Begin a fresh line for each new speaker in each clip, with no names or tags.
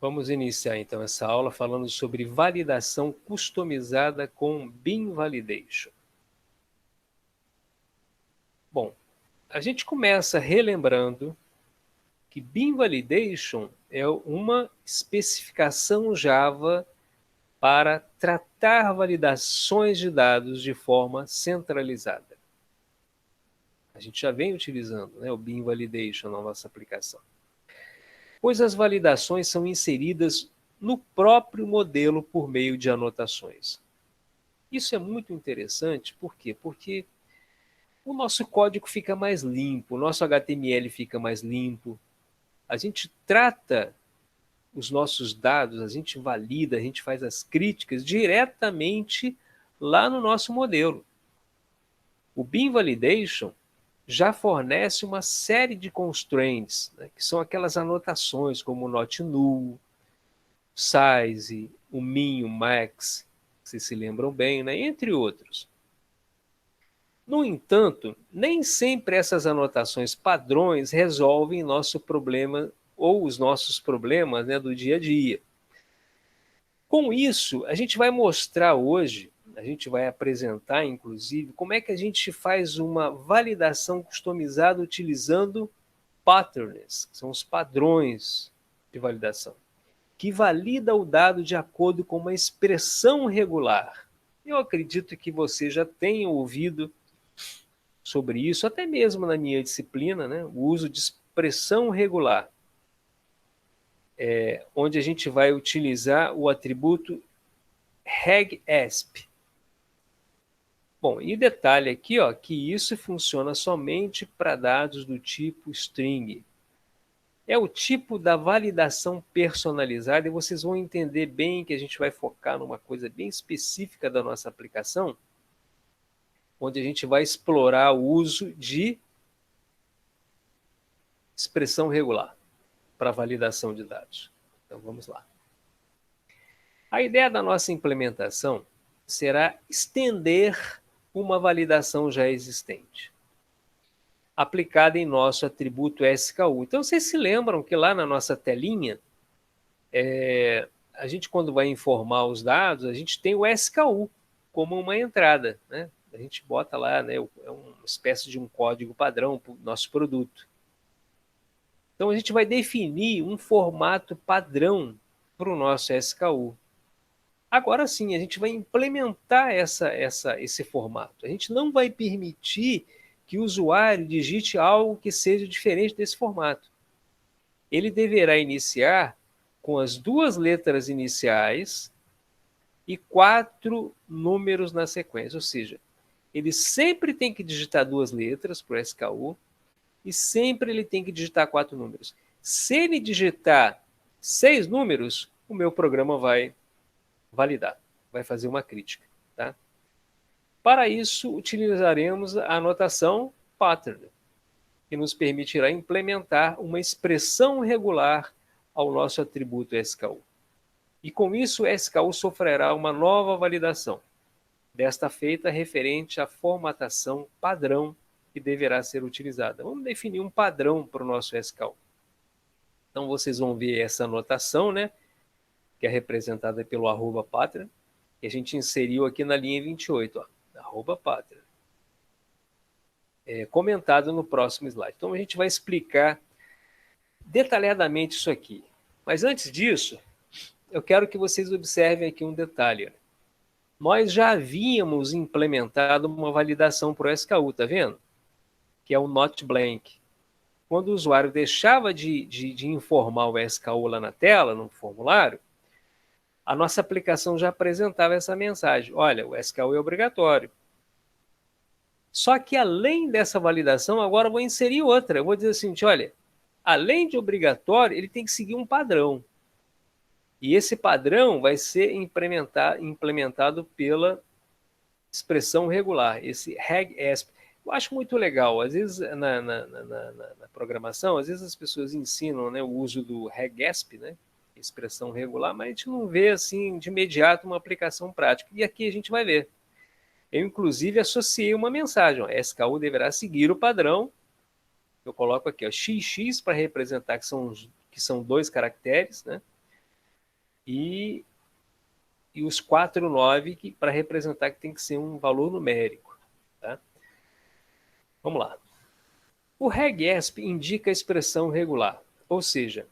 Vamos iniciar então essa aula falando sobre validação customizada com Bean Validation. Bom, a gente começa relembrando que Bean Validation é uma especificação Java para tratar validações de dados de forma centralizada. A gente já vem utilizando, o Bean Validation na nossa aplicação, pois as validações são inseridas no próprio modelo por meio de anotações. Isso é muito interessante, por quê? Porque o nosso código fica mais limpo, o nosso HTML fica mais limpo, a gente trata os nossos dados, a gente valida, a gente faz as críticas diretamente lá no nosso modelo. O Bean Validation já fornece uma série de constraints, que são aquelas anotações como o not null, size, o min, o max, vocês se lembram bem, entre outros. No entanto, nem sempre essas anotações padrões resolvem nosso problema ou os nossos problemas do dia a dia. Com isso, a gente vai mostrar hoje, a gente vai apresentar, inclusive, como é que a gente faz uma validação customizada utilizando patterns, que são os padrões de validação, que valida o dado de acordo com uma expressão regular. Eu acredito que você já tenha ouvido sobre isso, até mesmo na minha disciplina, o uso de expressão regular, onde a gente vai utilizar o atributo regEsp. Bom, e detalhe aqui, que isso funciona somente para dados do tipo string. É o tipo da validação personalizada, e vocês vão entender bem que a gente vai focar numa coisa bem específica da nossa aplicação, onde a gente vai explorar o uso de expressão regular para validação de dados. Então vamos lá. A ideia da nossa implementação será estender uma validação já existente, aplicada em nosso atributo SKU. Então vocês se lembram que lá na nossa telinha, a gente quando vai informar os dados, a gente tem o SKU como uma entrada, A gente bota lá, é uma espécie de um código padrão para o nosso produto. Então a gente vai definir um formato padrão para o nosso SKU. Agora sim, a gente vai implementar esse formato. A gente não vai permitir que o usuário digite algo que seja diferente desse formato. Ele deverá iniciar com as 2 letras iniciais e 4 números na sequência. Ou seja, ele sempre tem que digitar 2 letras para o SKU e sempre ele tem que digitar 4 números. Se ele digitar 6 números, o meu programa vai validar, vai fazer uma crítica. Tá? Para isso, utilizaremos a anotação pattern, que nos permitirá implementar uma expressão regular ao nosso atributo SKU. E com isso, o SKU sofrerá uma nova validação, desta feita referente à formatação padrão que deverá ser utilizada. Vamos definir um padrão para o nosso SKU. Então, vocês vão ver essa anotação, que é representada pelo @pattern, que a gente inseriu aqui na linha 28, @pattern. Comentado no próximo slide. Então, a gente vai explicar detalhadamente isso aqui. Mas antes disso, eu quero que vocês observem aqui um detalhe. Nós já havíamos implementado uma validação para o SKU, tá vendo? Que é o not blank. Quando o usuário deixava de informar o SKU lá na tela, no formulário, a nossa aplicação já apresentava essa mensagem. Olha, o SKU é obrigatório. Só que além dessa validação, agora eu vou inserir outra. Eu vou dizer assim, olha, além de obrigatório, ele tem que seguir um padrão. E esse padrão vai ser implementado pela expressão regular, esse regEsp. Eu acho muito legal. Às vezes, na programação, às vezes as pessoas ensinam o uso do regEsp, expressão regular, mas a gente não vê assim de imediato uma aplicação prática. E aqui a gente vai ver. Eu, inclusive, associei uma mensagem. SKU deverá seguir o padrão. Eu coloco aqui XX para representar que são 2 caracteres, e os 49 para representar que tem que ser um valor numérico. Tá? Vamos lá. O regESP indica a expressão regular, ou seja,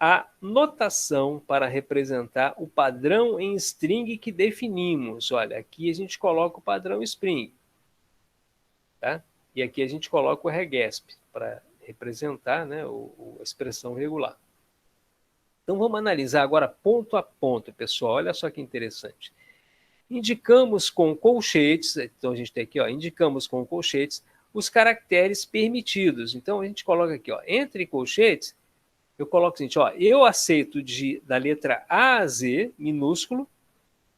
a notação para representar o padrão em string que definimos. Olha, aqui a gente coloca o padrão string. Tá? E aqui a gente coloca o regESP para representar, né, a expressão regular. Então vamos analisar agora ponto a ponto, pessoal. Olha só que interessante. Indicamos com colchetes, então a gente tem aqui, ó, indicamos com colchetes os caracteres permitidos. Então a gente coloca aqui, ó, entre colchetes, eu coloco o seguinte, ó, eu aceito da letra A a Z minúsculo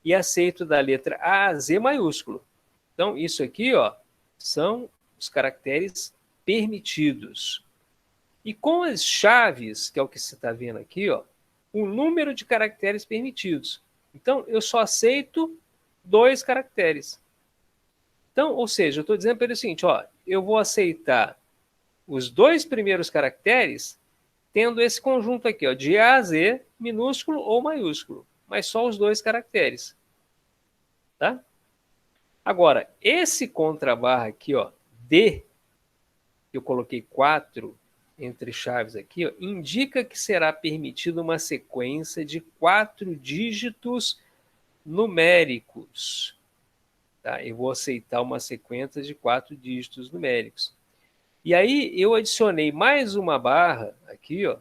e aceito da letra A a Z maiúsculo. Então isso aqui, ó, são os caracteres permitidos. E com as chaves, que é o que você está vendo aqui, ó, o número de caracteres permitidos. Então, eu só aceito 2 caracteres. Então, ou seja, eu estou dizendo para ele o seguinte, ó, eu vou aceitar os 2 primeiros caracteres tendo esse conjunto aqui, ó, de A a Z, minúsculo ou maiúsculo, mas só os 2 caracteres. Tá? Agora, esse contrabarra aqui, ó, D, que eu coloquei 4 entre chaves aqui, ó, indica que será permitida uma sequência de 4 dígitos numéricos. Tá? Eu vou aceitar uma sequência de 4 dígitos numéricos. E aí eu adicionei mais uma barra aqui, ó,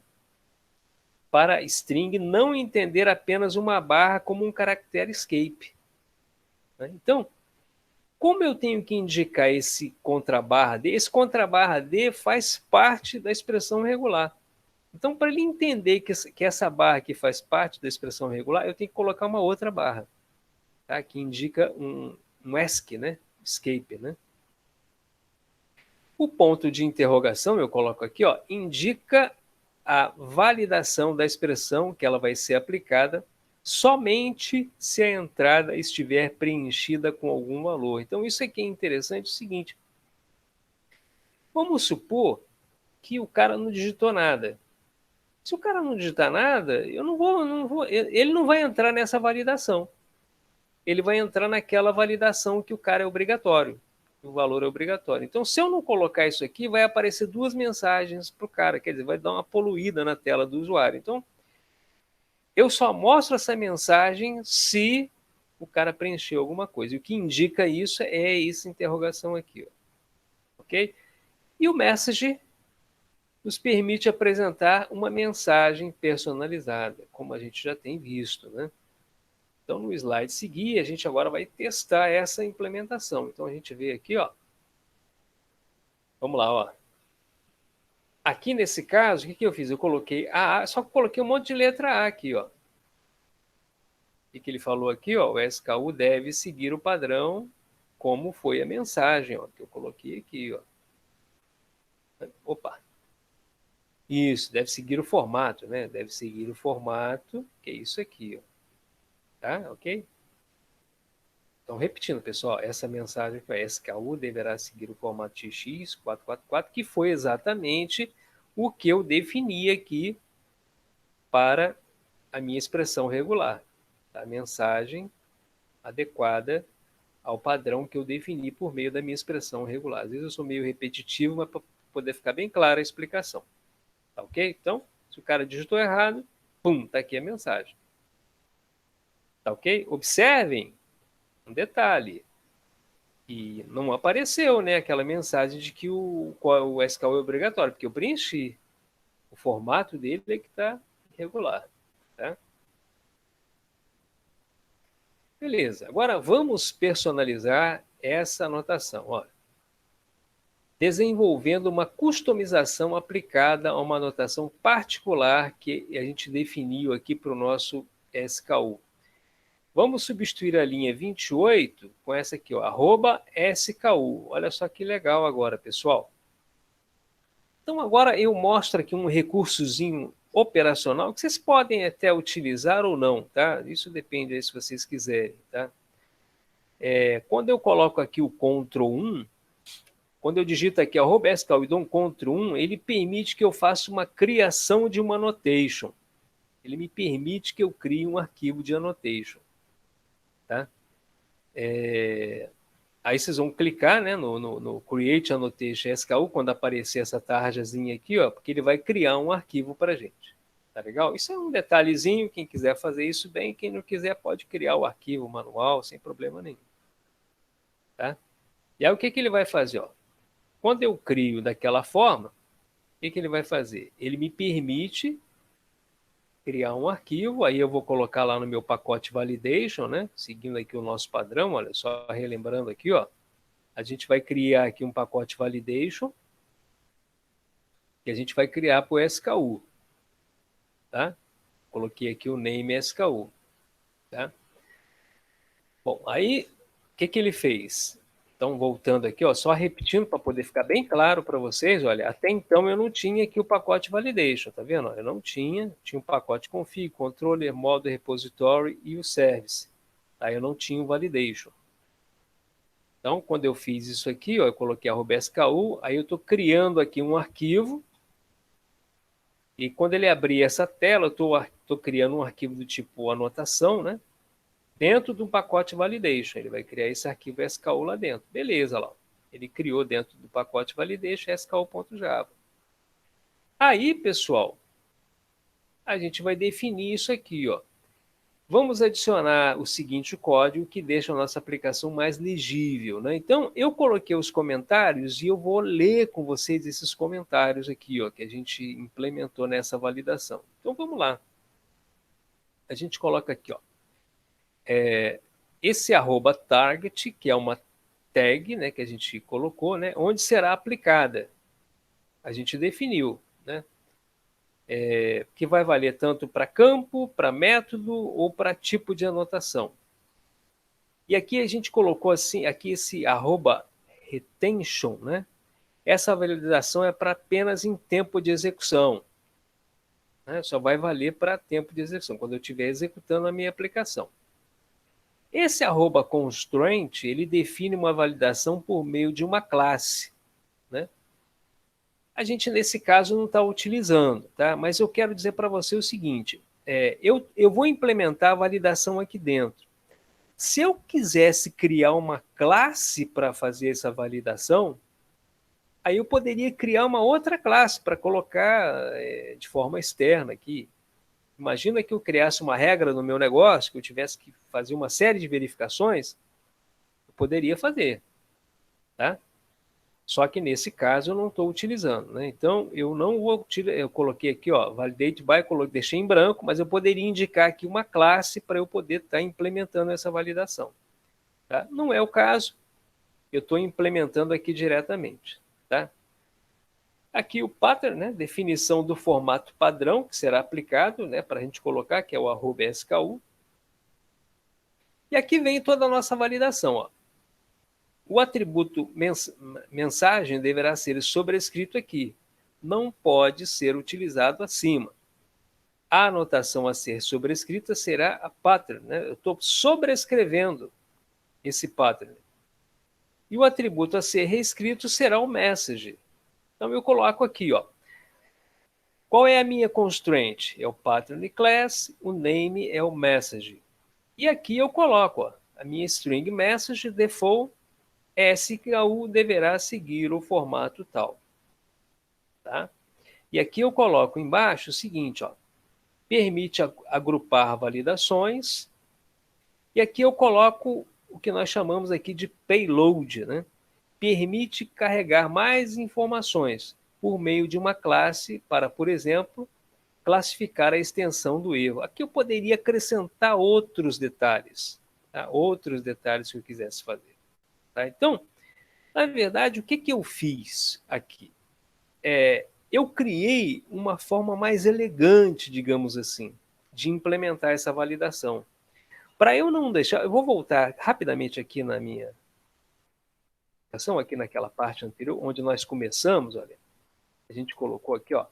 para string não entender apenas uma barra como um caractere escape. Então, como eu tenho que indicar esse contrabarra D? Esse contrabarra D faz parte da expressão regular. Então, para ele entender que essa barra aqui faz parte da expressão regular, eu tenho que colocar uma outra barra, tá? Que indica um ESC, né? Escape, né? O ponto de interrogação, eu coloco aqui, ó, indica a validação da expressão que ela vai ser aplicada somente se a entrada estiver preenchida com algum valor. Então, isso aqui é interessante, é o seguinte. Vamos supor que o cara não digitou nada. Se o cara não digitar nada, ele não vai entrar nessa validação. Ele vai entrar naquela validação que o cara é obrigatório, o valor é obrigatório. Então, se eu não colocar isso aqui, vai aparecer 2 mensagens para o cara, quer dizer, vai dar uma poluída na tela do usuário. Então, eu só mostro essa mensagem se o cara preencheu alguma coisa. E o que indica isso é essa interrogação aqui. Ó. Ok? E o message nos permite apresentar uma mensagem personalizada, como a gente já tem visto. Né? Então, no slide seguinte, a gente agora vai testar essa implementação. Então, a gente vê aqui, ó. Vamos lá, ó. Aqui nesse caso, o que eu fiz? Eu coloquei A, só que coloquei um monte de letra A aqui, ó. O que ele falou aqui, ó? O SKU deve seguir o padrão como foi a mensagem, ó, que eu coloquei aqui, ó. Opa. Isso, deve seguir o formato, né? Deve seguir o formato, que é isso aqui, ó. Tá? Ok? Então, repetindo, pessoal, essa mensagem para SKU deverá seguir o formato XX444, que foi exatamente o que eu defini aqui para a minha expressão regular. A mensagem adequada ao padrão que eu defini por meio da minha expressão regular. Às vezes eu sou meio repetitivo, mas para poder ficar bem clara a explicação. Tá ok? Então, se o cara digitou errado, pum, tá aqui a mensagem. Tá ok? Observem um detalhe. E não apareceu, né, aquela mensagem de que o SKU é obrigatório, porque eu preenchi. O formato dele é que está irregular. Tá? Beleza. Agora vamos personalizar essa anotação. Olha. Desenvolvendo uma customização aplicada a uma anotação particular que a gente definiu aqui para o nosso SKU. Vamos substituir a linha 28 com essa aqui, ó, @SKU. Olha só que legal agora, pessoal. Então, agora eu mostro aqui um recursozinho operacional que vocês podem até utilizar ou não, tá? Isso depende aí se vocês quiserem, tá? Quando eu coloco aqui o Ctrl 1, quando eu digito aqui @SKU e dou um Ctrl 1, ele permite que eu faça uma criação de uma annotation. ele me permite que eu crie um arquivo de annotation. Tá? Aí vocês vão clicar, né, no Create Annotation SKU, quando aparecer essa tarjazinha aqui, ó, porque ele vai criar um arquivo para a gente. Tá legal? Isso é um detalhezinho, quem quiser fazer isso bem, quem não quiser pode criar o arquivo manual, sem problema nenhum. Tá? E aí o que ele vai fazer? Ó? Quando eu crio daquela forma, o que ele vai fazer? Ele me permite criar um arquivo, aí eu vou colocar lá no meu pacote validation, né? Seguindo aqui o nosso padrão, olha só, relembrando aqui, ó. A gente vai criar aqui um pacote validation que a gente vai criar para o SKU, tá? Coloquei aqui o name SKU, tá? Bom, aí o que ele fez? Então, voltando aqui, ó, só repetindo para poder ficar bem claro para vocês, olha, até então eu não tinha aqui o pacote validation, tá vendo? Eu não tinha um pacote config, controller, modo repository e o service. Tá? Eu não tinha o validation. Então, quando eu fiz isso aqui, ó, eu coloquei @sku, aí eu estou criando aqui um arquivo, e quando ele abrir essa tela, eu estou criando um arquivo do tipo anotação, né? Dentro do pacote validation. Ele vai criar esse arquivo SKU lá dentro. Beleza, lá. Ele criou dentro do pacote validation SKU.java. Aí, pessoal, a gente vai definir isso aqui, ó. Vamos adicionar o seguinte código que deixa a nossa aplicação mais legível, né? Então, eu coloquei os comentários e eu vou ler com vocês esses comentários aqui, ó, que a gente implementou nessa validação. Então, vamos lá. A gente coloca aqui, ó. Esse @target, que é uma tag, né, que a gente colocou, né, onde será aplicada. A gente definiu, né, que vai valer tanto para campo, para método ou para tipo de anotação. E aqui a gente colocou assim, aqui esse @retention, né? Essa validação é para apenas em tempo de execução. Né? Só vai valer para tempo de execução, quando eu estiver executando a minha aplicação. Esse @constraint, ele define uma validação por meio de uma classe. Né? A gente, nesse caso, não está utilizando, tá? Mas eu quero dizer para você o seguinte, eu vou implementar a validação aqui dentro. Se eu quisesse criar uma classe para fazer essa validação, aí eu poderia criar uma outra classe para colocar de forma externa aqui. Imagina que eu criasse uma regra no meu negócio, que eu tivesse que fazer uma série de verificações, eu poderia fazer, tá? Só que nesse caso eu não estou utilizando, né? Então eu não vou utilizar, eu coloquei aqui, ó, validate by, deixei em branco, mas eu poderia indicar aqui uma classe para eu poder estar implementando essa validação. Tá? Não é o caso, eu estou implementando aqui diretamente. Tá? Aqui o pattern, né, definição do formato padrão que será aplicado, né, para a gente colocar, que é o @sku. E aqui vem toda a nossa validação. Ó. O atributo mensagem deverá ser sobrescrito aqui. Não pode ser utilizado acima. A anotação a ser sobrescrita será a pattern. Né? Eu estou sobrescrevendo esse pattern. E o atributo a ser reescrito será o message. Então eu coloco aqui, ó. Qual é a minha constraint? É o pattern class, o name é o message. E aqui eu coloco, ó, a minha string message default SKU deverá seguir o formato tal. Tá? E aqui eu coloco embaixo o seguinte, ó, permite agrupar validações. E aqui eu coloco o que nós chamamos aqui de payload, né? Permite carregar mais informações por meio de uma classe para, por exemplo, classificar a extensão do erro. Aqui eu poderia acrescentar outros detalhes, tá? Outros detalhes que eu quisesse fazer. Tá? Então, na verdade, o que eu fiz aqui? Eu criei uma forma mais elegante, digamos assim, de implementar essa validação. Para eu não deixar, eu vou voltar rapidamente aqui na minha aplicação, aqui naquela parte anterior, onde nós começamos, olha, a gente colocou aqui, ó.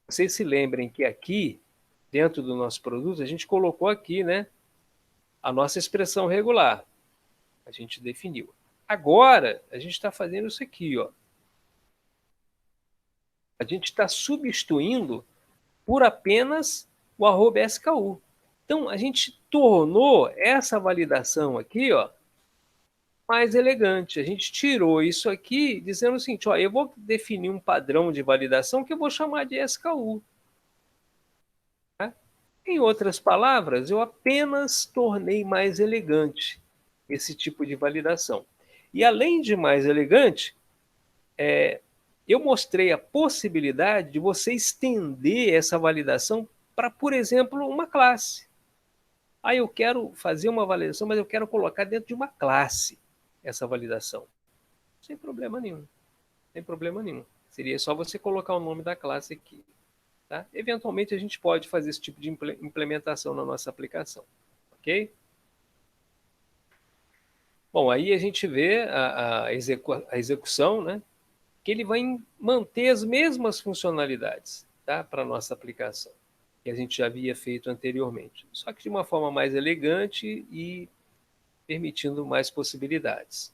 Vocês se lembrem que aqui, dentro do nosso produto, a gente colocou aqui, né, a nossa expressão regular. A gente definiu. Agora, a gente está fazendo isso aqui, ó. A gente está substituindo por apenas o @SKU. Então, a gente tornou essa validação aqui, ó, mais elegante. A gente tirou isso aqui dizendo o seguinte, ó, eu vou definir um padrão de validação que eu vou chamar de SKU. Tá? Em outras palavras, eu apenas tornei mais elegante esse tipo de validação. E além de mais elegante, eu mostrei a possibilidade de você estender essa validação para, por exemplo, uma classe. Ah, eu quero fazer uma validação, mas eu quero colocar dentro de uma classe essa validação. Sem problema nenhum. Sem problema nenhum. Seria só você colocar o nome da classe aqui. Tá? Eventualmente a gente pode fazer esse tipo de implementação na nossa aplicação. Ok? Bom, aí a gente vê a execução, né? Que ele vai manter as mesmas funcionalidades, tá? Para a nossa aplicação, que a gente já havia feito anteriormente. Só que de uma forma mais elegante e permitindo mais possibilidades.